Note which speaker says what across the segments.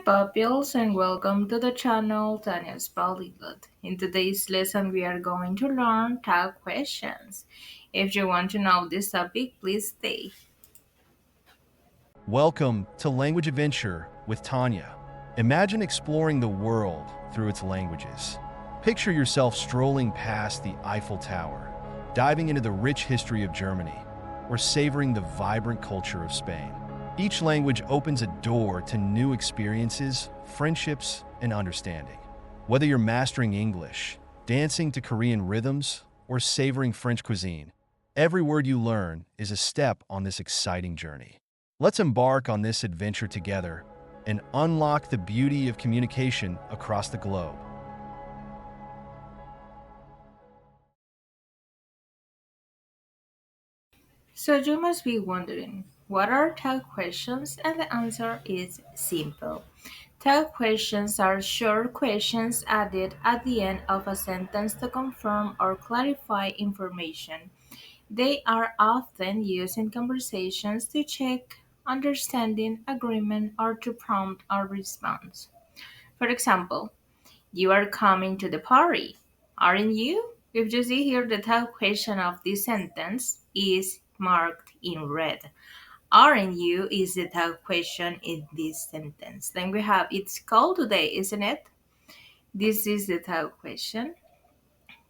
Speaker 1: pupils, and welcome to the channel Tanya's Polyglot. In today's lesson, we are going to learn tag questions. If you want to know this topic, please stay.
Speaker 2: Welcome to Language Adventure with Tanya. Imagine exploring the world through its languages. Picture yourself strolling past the Eiffel Tower, diving into the rich history of Germany, or savoring the vibrant culture of Spain. Each language opens a door to new experiences, friendships, and understanding. Whether you're mastering English, dancing to Korean rhythms, or savoring French cuisine, every word you learn is a step on this exciting journey. Let's embark on this adventure together and unlock the beauty of communication across the globe.
Speaker 1: So you must be wondering, what are tag questions? And the answer is simple. Tag questions are short questions added at the end of a sentence to confirm or clarify information. They are often used in conversations to check understanding, agreement, or to prompt a response. For example, you are coming to the party, aren't you? If you see here, the tag question of this sentence is marked in red. Aren't you is the tag question in this sentence. Then we have it's cold today, isn't it? This is the tag question.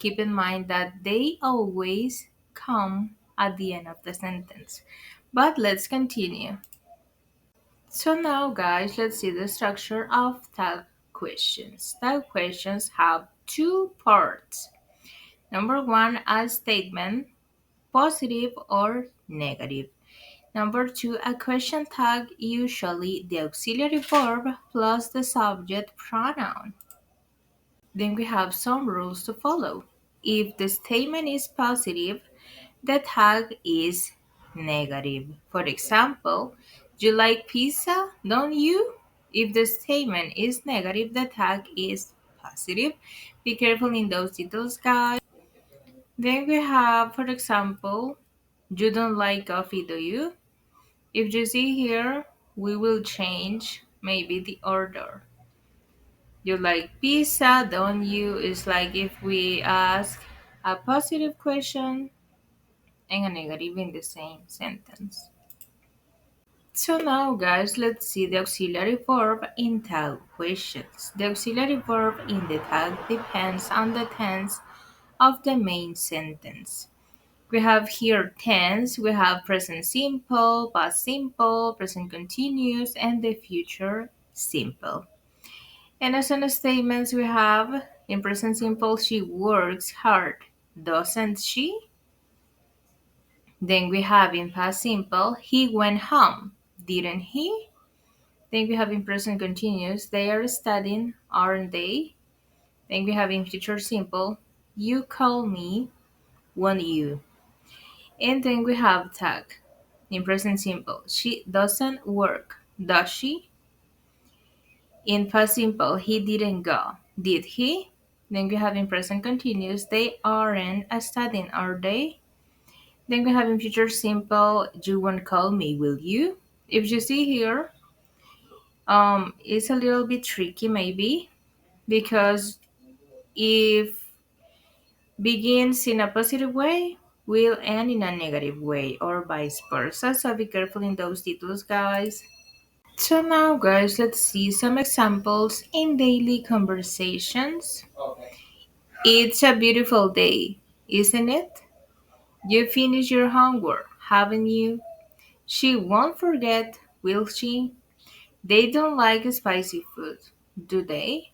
Speaker 1: Keep in mind that they always come at the end of the sentence. But let's continue. So now guys, let's see the structure of tag questions. Tag questions have two parts. Number one, a statement, positive or negative. Number two, a question tag, usually the auxiliary verb plus the subject pronoun. Then we have some rules to follow. If the statement is positive, the tag is negative. For example, you like pizza, don't you? If the statement is negative, the tag is positive. Be careful in those details, guys. Then we have, for example, you don't like coffee, do you? If you see here, we will change maybe the order. You like pizza, don't you? It's like if we ask a positive question and a negative in the same sentence. So now guys, let's see the auxiliary verb in tag questions. The auxiliary verb in the tag depends on the tense of the main sentence. We have here tense, we have present simple, past simple, present continuous, and the future simple. And as in the statements we have in present simple, she works hard, doesn't she? Then we have in past simple, he went home, didn't he? Then we have in present continuous, they are studying, aren't they? Then we have in future simple, you call me, won't you? And then we have tag in present simple, she doesn't work, does she? In past simple, he didn't go, did he? Then we have in present continuous, they aren't studying, are they? Then we have in future simple, you won't call me, will you? If you see here, it's a little bit tricky maybe because if begins in a positive way, will end in a negative way or vice versa. So be careful in those details, guys. So now, guys, let's see some examples in daily conversations. It's a beautiful day, isn't it? You finished your homework, haven't you? She won't forget, will she? They don't like spicy food, do they?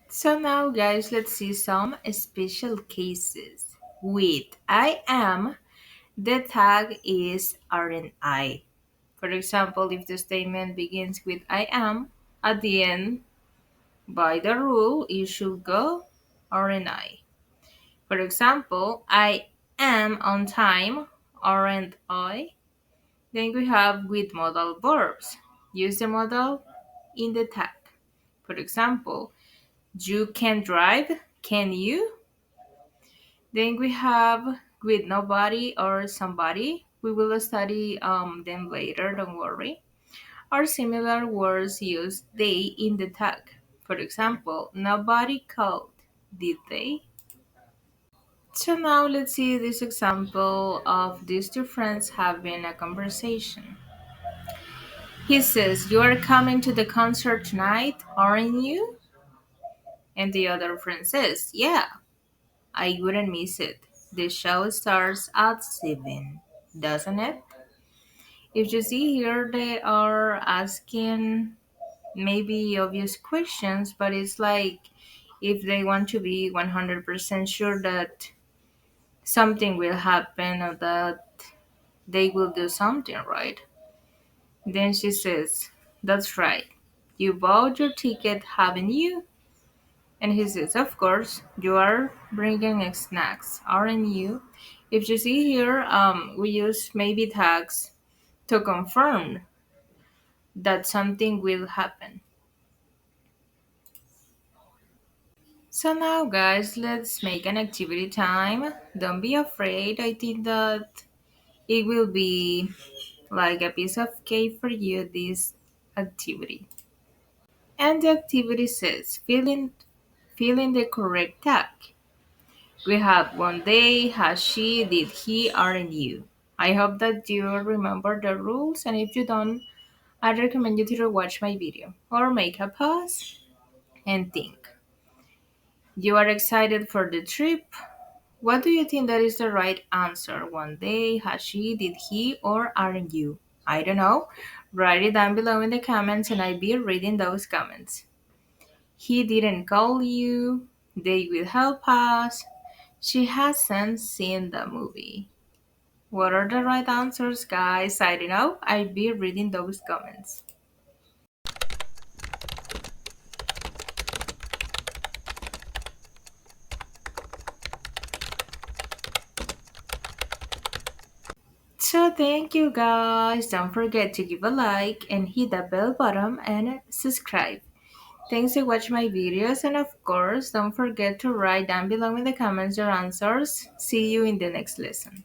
Speaker 1: So now guys, let's see some special cases. With I am, the tag is aren't I. For example, if the statement begins with I am, at the end, by the rule, you should go aren't I. For example, I am on time, aren't I? Then we have with modal verbs. Use the modal in the tag. For example, you can drive, can you? Then we have with nobody or somebody. We will study them later, don't worry. or similar words use they in the tag. For example, nobody called, did they? So now let's see this example of these two friends having a conversation. He says, "You are coming to the concert tonight, aren't you?" And the other friend says, "Yeah, I wouldn't miss it. The show starts at 7, doesn't it?" If you see here, they are asking maybe obvious questions, but it's like if they want to be 100% sure that something will happen or that they will do something, right? Then she says, "That's right. You bought your ticket, haven't you?" And he says, "Of course, you are bringing snacks, aren't you?" If you see here, we use maybe tags to confirm that something will happen. So now, guys, let's make an activity time. Don't be afraid. I think that it will be like a piece of cake for you, this activity. And the activity says fill in the correct tag. We have one day, has she, did he, aren't you. I hope that you remember the rules, and if you don't, I recommend you to rewatch my video or make a pause and think. You are excited for the trip? What do you think that is the right answer? One day, has she, did he, or aren't you? I don't know. Write it down below in the comments and I'll be reading those comments. He didn't call you. They will help us. She hasn't seen the movie. What are the right answers, guys? I don't know. I'll be reading those comments. So thank you guys. Don't forget to give a like and hit the bell button and subscribe. Thanks for watching my videos, and of course don't forget to write down below in the comments your answers. See you in the next lesson.